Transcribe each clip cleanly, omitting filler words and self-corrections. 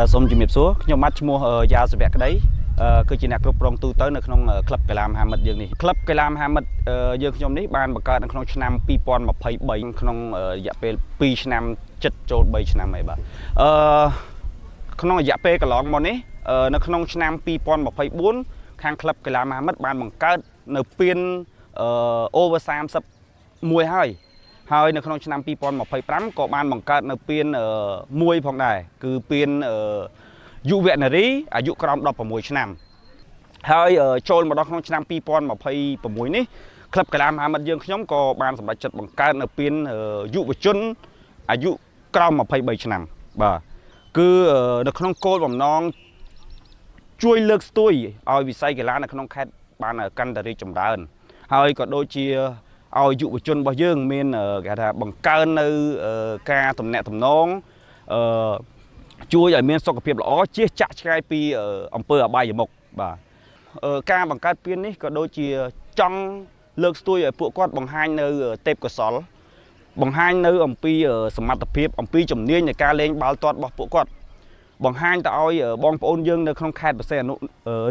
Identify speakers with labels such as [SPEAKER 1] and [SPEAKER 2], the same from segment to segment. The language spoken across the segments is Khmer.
[SPEAKER 1] សូមជំរាបសួរខ្ញុំបាទឈ្មោះយ៉ាសវៈក្តីគឺជាអ្នកគ្រប់គ្រងទូទៅនៅក្នុងក្លឹបកីឡាមហាមិត្តយើងនេះក្លឹបកីឡាមហាមិត្តយើងខ្ញុំនេះបានបង្កើតនៅក្នុងឆ្នាំ2023ក្នុងរយៈពេល2ឆ្នាំចិត្តចូល3ឆ្នាំហើយបាទក្នុងរយៈពេលកន្លងមកនេះនៅក្នុងឆ្នាំ2024ខាងក្លឹបកីឡាមហាមិត្តបានបង្កើតនៅពានover 31ហើយនៅក្នុងឆ្នាំ2025ក៏បានបង្កើតនៅពានមួយផងដែរគឺពានយុវនារីអាយុក្រោម16ឆ្នាំហើយចូលមកដល់ក្នុងឆ្នាំ2026នេះក្លឹបកីឡាមហាមិត្តយើងខ្ញុំក៏បានសម្រេចចិត្តបង្កើតនៅពានយុវជនអាយុក្រោម23ឆ្នាំបាទគឺនៅក្នុងគោលបំណងជួយលើកស្ទួយឲ្យវិស័យកីឡានៅក្នុងខេត្តបានកាន់តែរីកចម្រើនហើយក៏ដូចជាឲ្យយុវជនរបស់យើងមានគេថាបង្កើននៅការទំនាក់ទំនងជួយឲ្យមានសុខភាពល្អជៀសចាក់ឆ្ងាយពីអំពើអបាយមុខបាទការបង្កើតពាននេះក៏ដូចជាចង់លើកស្ទួយឲ្យពួកគាត់បង្ហាញនៅទេពកោសល្យបង្ហាញនៅអំពីសមត្ថភាពអំពីជំនាញនៃការលេងបាល់ទាត់របស់ពួកគាត់បង្ហាញទៅឲ្យបងប្អូនយើងនៅក្នុងខេត្តបរសេអនុ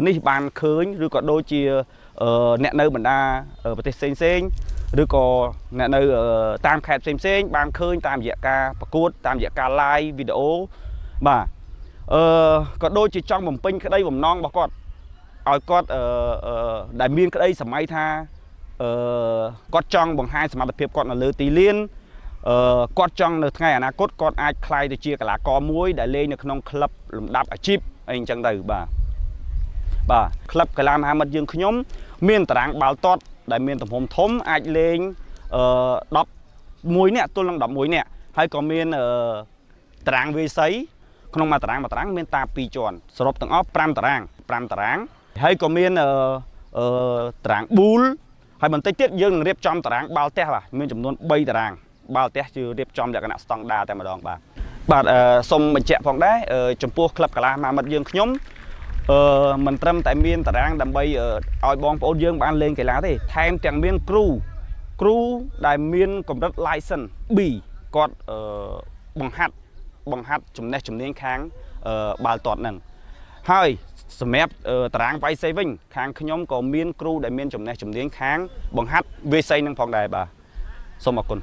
[SPEAKER 1] នេះបានឃើញឬក៏ដូចជាអ្នកនៅបណ្ដាប្រទេសផ្សេងឬក៏អ្នកនៅតាមខេត្តផ្សេងបានឃើញតាមរយៈការប្រកួតតាមរយៈការ live វីដេអូបាទក៏ដូចជាចង់បំពេញក្តីបំណងរបស់គាត់ឲ្យគាត់ដែលមានក្តីសម័យថាគាត់ចង់បង្ហាញសមត្ថភាពគាត់នៅលើទីលានគាត់ចង់នៅថ្ងៃអនាគតគាត់អាចក្លាយទៅជាកីឡាករមួយដែលលេងនៅក្នុងក្លឹបលំដាប់អាជីពអីអញ្ចឹងទៅបាទក្លឹបកីឡាមហាមិត្តយើងខ្ញុំមានតារាងបាល់ទាត់ដែលមានទំហំធំអាចលេង11នាក់ទល់នឹង11នាក់ហើយក៏មានតារាងវាយសីក្នុងមួយតារាងមានតា2ជាន់សរុបទាំងអស់5តារាងហើយក៏មានតារាងប៊ូលហើយបន្តិចទៀតយើងនឹងរៀបចំតារាងបាល់ទះបាទមានចំនួន3តារាងបាល់ទះជារៀបចំលក្ខណៈស្តង់ដារតែម្ដងបាទសូមបញ្ជាក់ផងដែរចំពោះក្លឹបកីឡាមហាមិត្តយើងខ្ញុំមិនត្រឹមតែមានតារាងដើម្បីឲ្យបងប្អូនយើងបានលេងកីឡាទេថែមទាំងមានគ្រូដែលមានកម្រិត license B គាត់បង្ហាត់ចំណេះជំនាញខាងបាល់ទាត់ហ្នឹងហើយសម្រាប់តារាងវាយសីវិញខាងខ្ញុំក៏មានគ្រូដែលមានចំណេះជំនាញខាងបង្ហាត់វាយសីហ្នឹងផងដែរបាទសូមអរគុណ